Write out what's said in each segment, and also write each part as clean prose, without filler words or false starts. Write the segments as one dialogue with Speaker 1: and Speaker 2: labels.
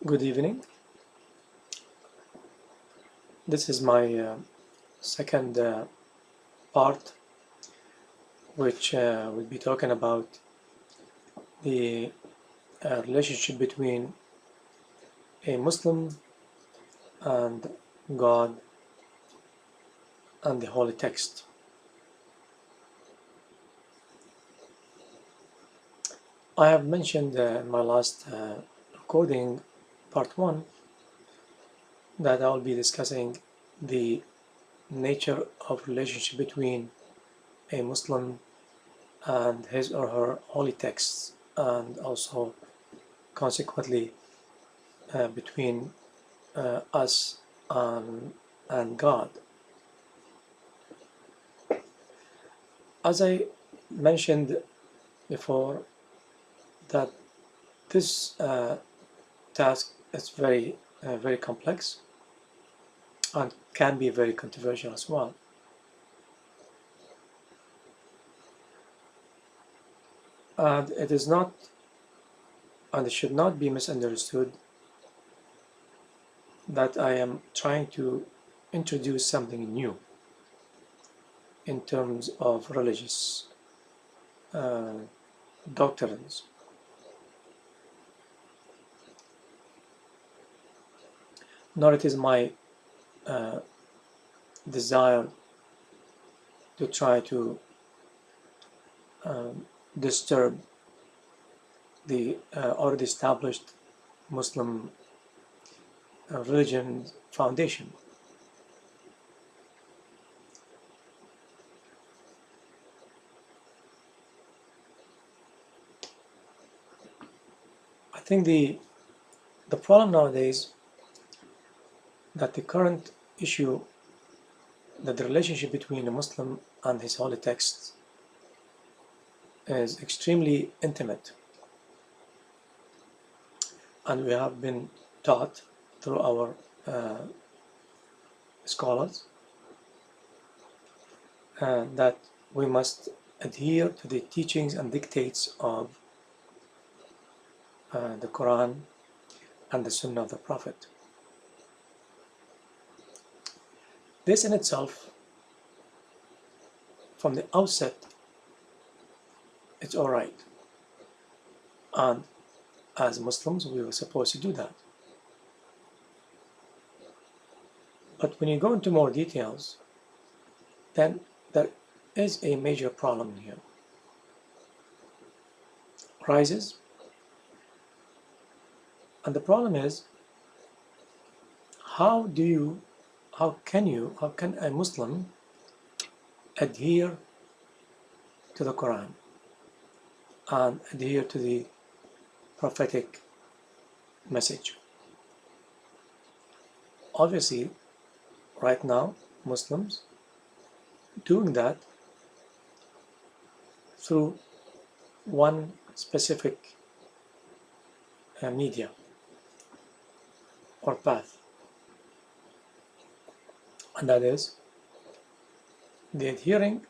Speaker 1: Good evening. This is my second part, which will be talking about the relationship between a Muslim and God and the Holy Text. I have mentioned in my last recording, part 1, that I will be discussing the nature of relationship between a Muslim and his or her holy texts, and also consequently between us and God. As I mentioned before, that this task is very complex and can be very controversial as well. And it is not, and it should not be misunderstood that I am trying to introduce something new in terms of religious doctrines. Nor it is my desire to try to disturb the already established Muslim religion foundation. I think the problem nowadays that the current issue, that the relationship between a Muslim and his holy texts is extremely intimate, and we have been taught through our scholars that we must adhere to the teachings and dictates of the Quran and the Sunnah of the Prophet. This in itself, from the outset, it's all right. And as Muslims, we were supposed to do that. But when you go into more details, then there is a major problem here. Rises. And the problem is, how can a Muslim adhere to the Quran and adhere to the prophetic message? Obviously, right now, Muslims doing that through one specific media or path, and that is the adhering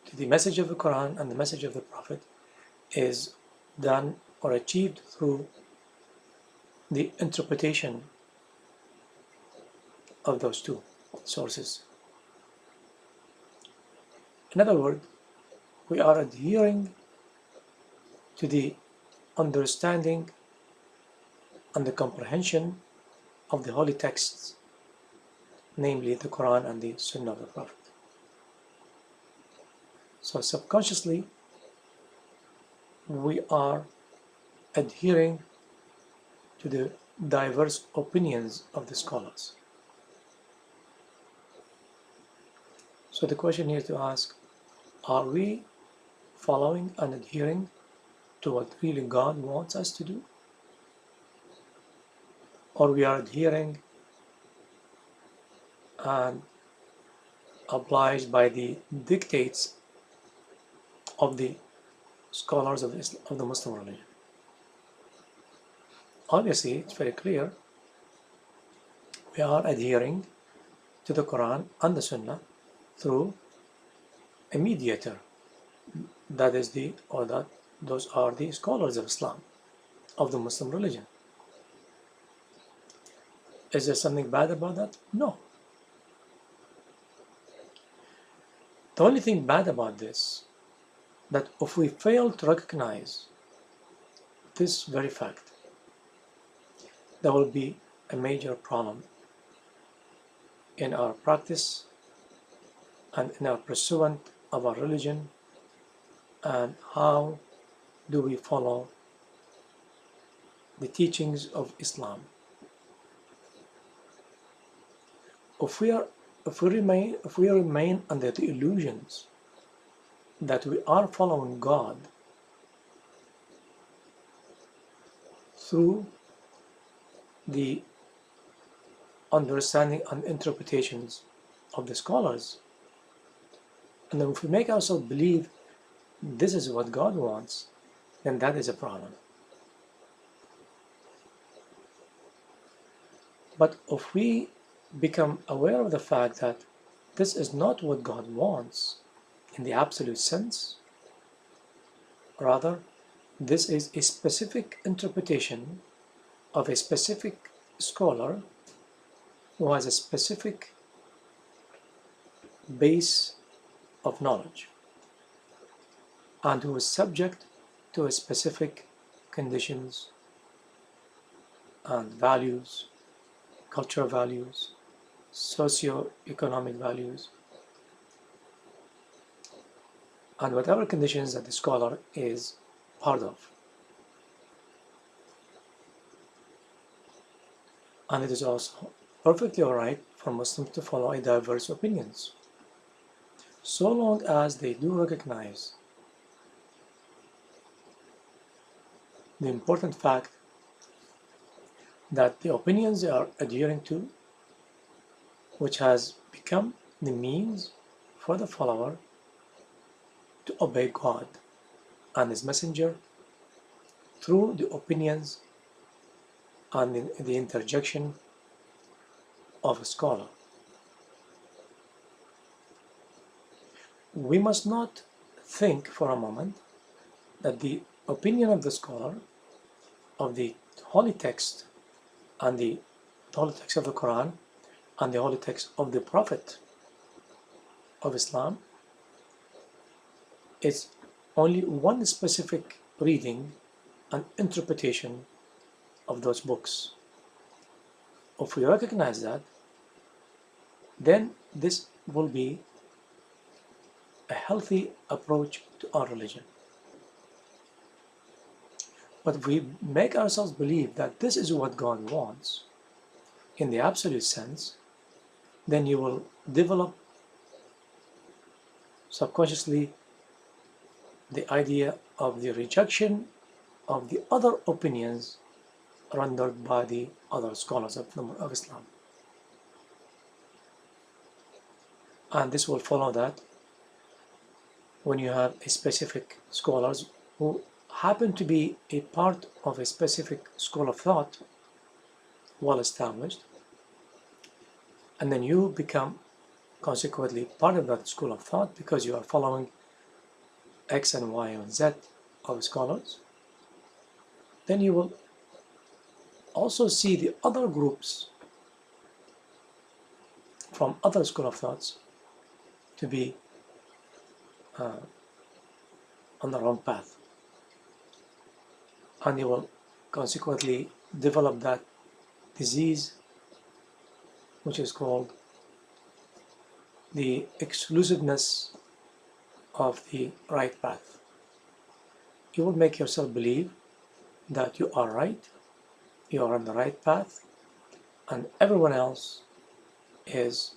Speaker 1: to the message of the Quran and the message of the Prophet is done or achieved through the interpretation of those two sources. In other words, we are adhering to the understanding and the comprehension of the holy texts, namely the Quran and the Sunnah of the Prophet. So subconsciously, we are adhering to the diverse opinions of the scholars. So the question here to ask, are we following and adhering to what really God wants us to do? Or we are adhering and obliged by the dictates of the scholars of the Muslim religion? Obviously, it's very clear we are adhering to the Quran and the Sunnah through a mediator. Those are the scholars of Islam, of the Muslim religion. Is there something bad about that? No. The only thing bad about this, that if we fail to recognize this very fact, there will be a major problem in our practice and in our pursuit of our religion, and how do we follow the teachings of Islam. If we remain under the illusions that we are following God through the understanding and interpretations of the scholars, and then if we make ourselves believe this is what God wants, then that is a problem. But if we become aware of the fact that this is not what God wants in the absolute sense, rather, this is a specific interpretation of a specific scholar who has a specific base of knowledge and who is subject to a specific conditions and values, cultural values, socio-economic values, and whatever conditions that the scholar is part of. And it is also perfectly alright for Muslims to follow a diverse opinions, so long as they do recognize the important fact that the opinions they are adhering to, which has become the means for the follower to obey God and His Messenger through the opinions and the interjection of a scholar. We must not think for a moment that the opinion of the scholar of the holy text and the holy text of the Quran and the holy text of the Prophet of Islam is only one specific reading and interpretation of those books. If we recognize that, then this will be a healthy approach to our religion. But if we make ourselves believe that this is what God wants in the absolute sense, then you will develop subconsciously the idea of the rejection of the other opinions rendered by the other scholars of Islam. And this will follow that when you have a specific scholars who happen to be a part of a specific school of thought, well established, and then you become consequently part of that school of thought because you are following X and Y and Z of scholars, then you will also see the other groups from other school of thoughts to be on the wrong path, and you will consequently develop that disease which is called the exclusiveness of the right path. You will make yourself believe that you are right, you are on the right path, and everyone else is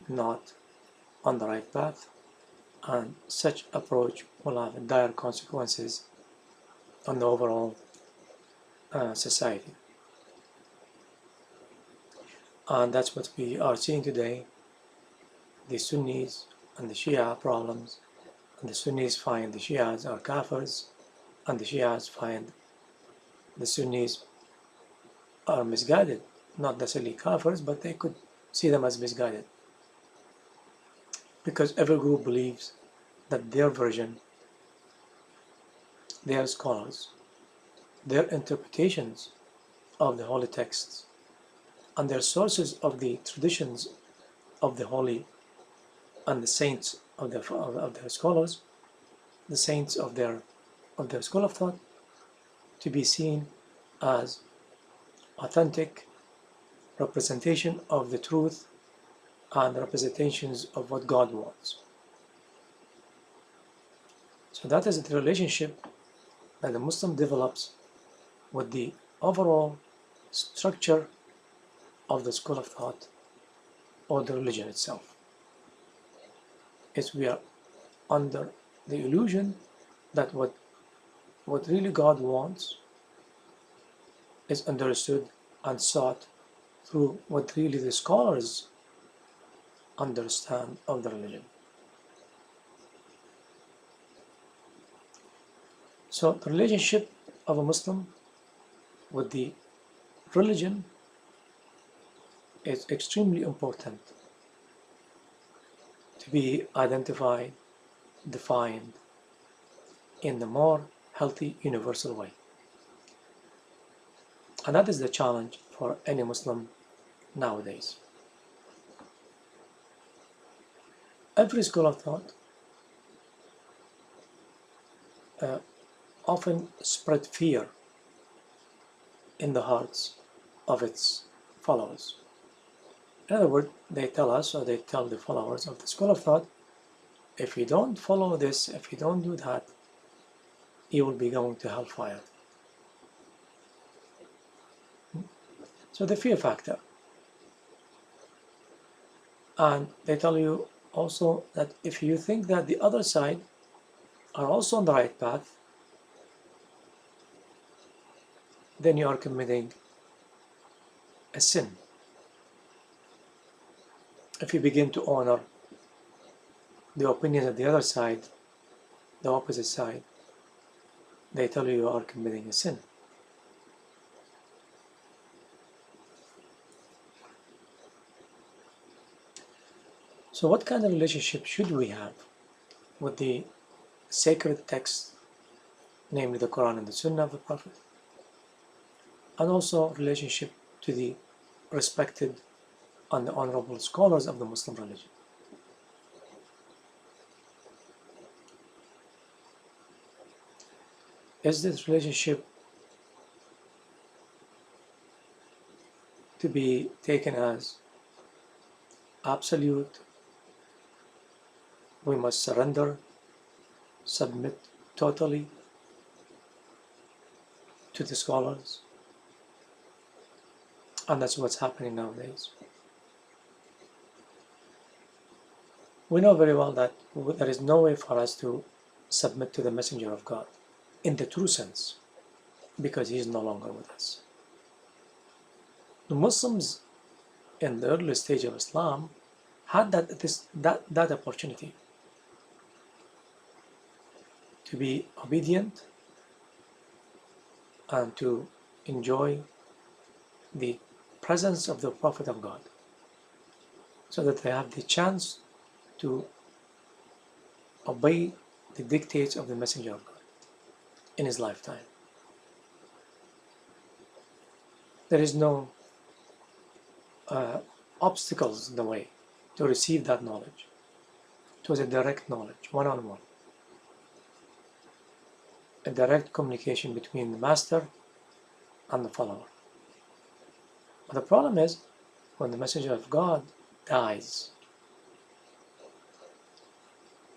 Speaker 1: not on the right path, and such approach will have dire consequences on the overall society. And that's what we are seeing today. The Sunnis and the Shia problems, and the Sunnis find the Shias are kafirs, and the Shias find the Sunnis are misguided. Not necessarily kafirs, but they could see them as misguided, because every group believes that their version, their scholars, their interpretations of the holy texts and their sources of the traditions of the holy and the saints of their scholars, the saints of their school of thought, to be seen as authentic representation of the truth and representations of what God wants. So that is the relationship that the Muslim develops with the overall structure of the school of thought or the religion itself. Is we are under the illusion that what really God wants is understood and sought through what really the scholars understand of the religion. So the relationship of a Muslim with the religion is extremely important to be identified, defined in the more healthy, universal way. And that is the challenge for any Muslim nowadays. Every school of thought often spread fear in the hearts of its followers. In other words, they tell us, or they tell the followers of the school of thought, if you don't follow this, if you don't do that, you will be going to hellfire. So the fear factor. And they tell you also that if you think that the other side are also on the right path, then you are committing a sin. If you begin to honor the opinions of the other side, the opposite side, they tell you are committing a sin. So what kind of relationship should we have with the sacred texts, namely the Quran and the Sunnah of the Prophet, and also relationship to the respected and the honorable scholars of the Muslim religion? Is this relationship to be taken as absolute? We must surrender, submit totally to the scholars, and that's what's happening nowadays. We know very well that there is no way for us to submit to the Messenger of God in the true sense, because he is no longer with us. The Muslims in the early stage of Islam had that opportunity to be obedient and to enjoy the presence of the Prophet of God, so that they have the chance to obey the dictates of the Messenger of God in his lifetime. There is no obstacles in the way to receive that knowledge. It was a direct knowledge, one-on-one. A direct communication between the master and the follower. But the problem is, when the Messenger of God dies,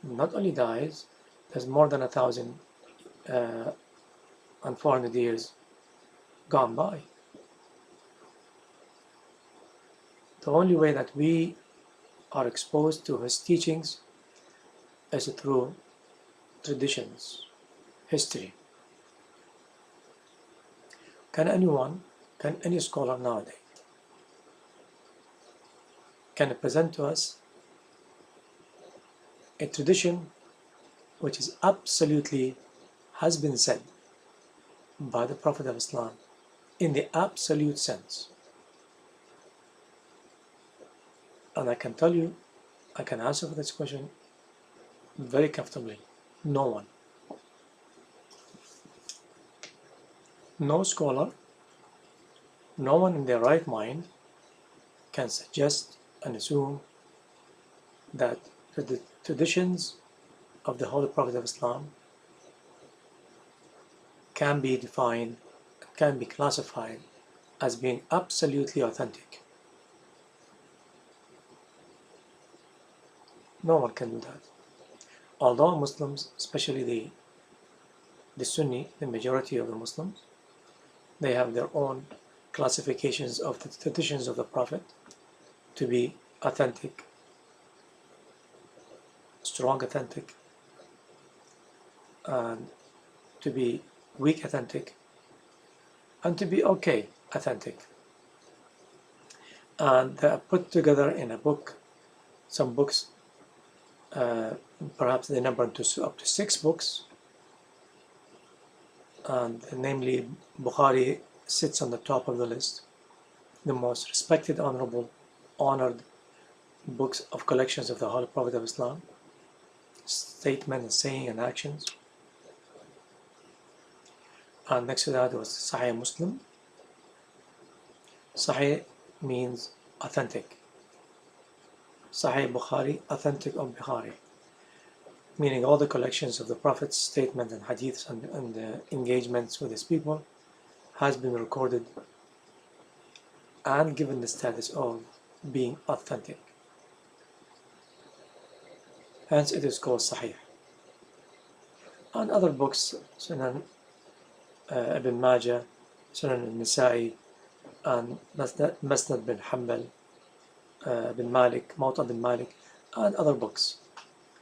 Speaker 1: not only dies, there's more than 1,400 years gone by. The only way that we are exposed to his teachings is through traditions, history. Can any scholar nowadays can present to us a tradition which is absolutely has been said by the Prophet of Islam in the absolute sense? And I can tell you, I can answer for this question very comfortably. No one. No scholar, no one in their right mind can suggest and assume that the traditions of the Holy Prophet of Islam can be defined, can be classified as being absolutely authentic. No one can do that. Although Muslims, especially the Sunni, the majority of the Muslims, they have their own classifications of the traditions of the Prophet to be authentic, strong authentic, and to be weak authentic, and to be okay authentic. And they are put together in a book, some books, perhaps they number up to 6 books, and namely Bukhari sits on the top of the list, the most respected, honorable, honored books of collections of the Holy Prophet of Islam, statement and saying and actions. And next to that was Sahih Muslim. Sahih means authentic. Sahih Bukhari, authentic of Bukhari, meaning all the collections of the Prophet's statements and hadiths and engagements with his people has been recorded and given the status of being authentic. Hence it is called Sahih. And other books, Sunan Ibn Majah, Sunan al-Nisa'i, and Musnad bin Hanbal, bin Malik, Muwatta bin Malik, and other books.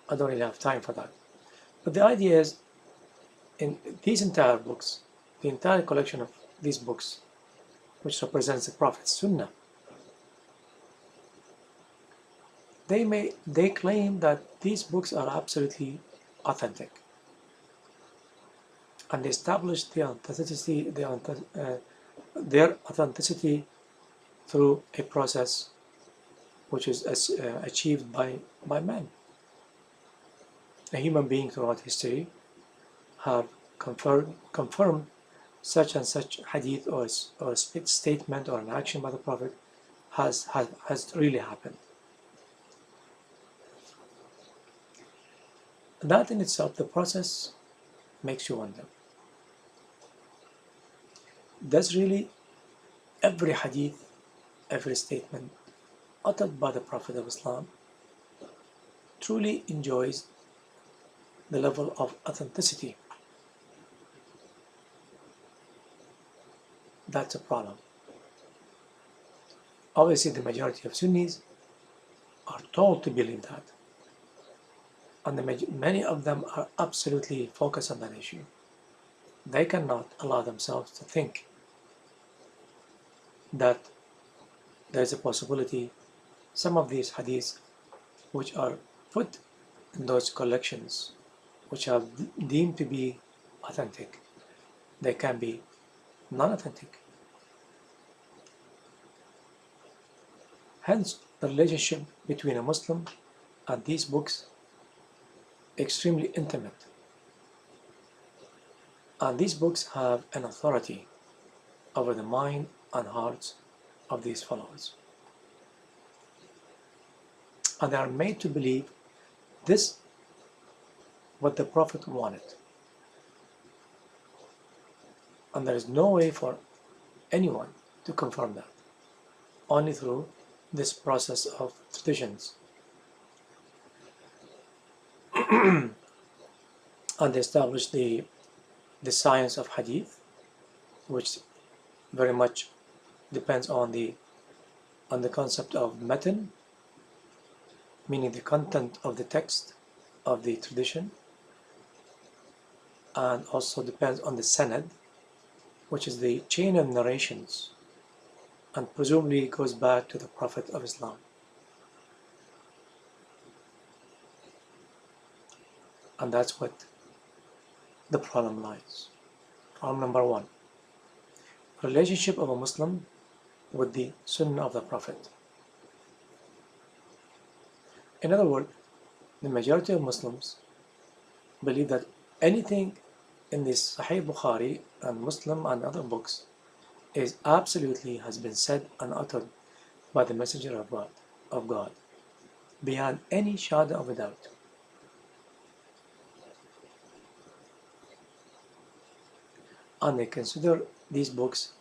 Speaker 1: I don't really have time for that. But the idea is, in these entire books, the entire collection of these books, which represents the Prophet's Sunnah, they claim that these books are absolutely authentic. And they establish their authenticity through a process which is achieved by man. A human being throughout history have confirmed such and such hadith or a statement or an action by the Prophet has really happened. That in itself, the process makes you wonder, does really every hadith, every statement uttered by the Prophet of Islam truly enjoys the level of authenticity? That's a problem. Obviously, the majority of Sunnis are told to believe that, and many of them are absolutely focused on that issue. They cannot allow themselves to think that there is a possibility some of these hadiths which are put in those collections which are deemed to be authentic, they can be non-authentic. Hence, the relationship between a Muslim and these books extremely intimate. And these books have an authority over the mind and hearts of these followers. And they are made to believe this, what the Prophet wanted. And there is no way for anyone to confirm that, only through this process of traditions. And they established the science of hadith, which very much depends on the concept of matan, meaning the content of the text of the tradition, and also depends on the sanad, which is the chain of narrations, and presumably goes back to the Prophet of Islam. And that's what the problem lies. Problem number 1, relationship of a Muslim with the Sunnah of the Prophet. In other words, the majority of Muslims believe that anything in this Sahih Bukhari and Muslim and other books is absolutely has been said and uttered by the Messenger of God, beyond any shadow of a doubt. And they consider these books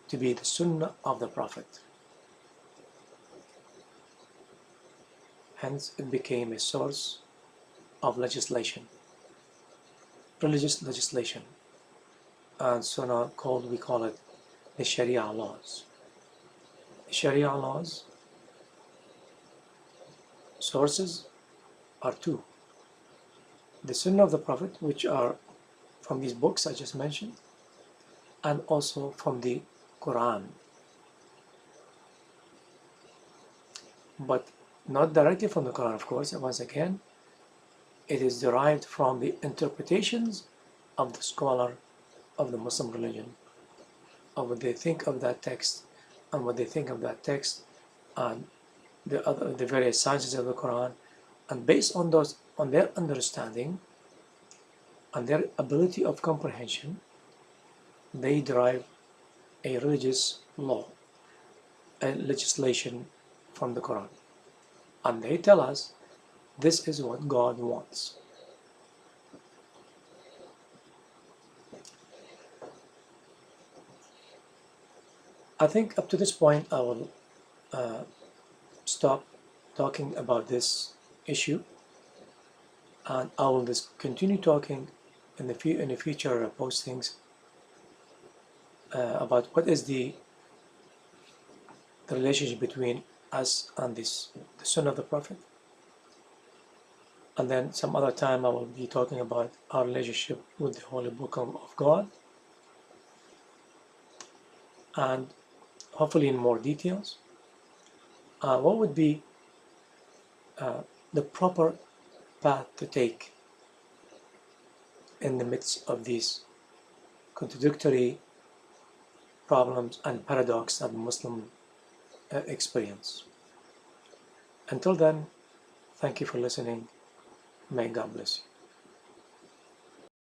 Speaker 1: to be the Sunnah of the Prophet. Hence, it became a source of legislation, religious legislation, and so now we call it the Sharia laws. The Sharia laws sources are two: the Sunnah of the Prophet, which are from these books I just mentioned, and also from the Quran, but not directly from the Quran, of course. Once again, it is derived from the interpretations of the scholar of the Muslim religion, of what they think of that text, and what they think of that text, and the various sciences of the Quran, and based on those, on their understanding and their ability of comprehension, they derive a religious law, a legislation from the Quran, and they tell us this is what God wants. I think up to this point I will stop talking about this issue, and I will just continue talking in the future postings about what is the relationship between us and the Sunnah of the Prophet. And then some other time I will be talking about our relationship with the Holy Book of God, and hopefully in more details. What would be the proper path to take in the midst of these contradictory problems and paradox that Muslim experience. Until then, thank you for listening. May God bless you.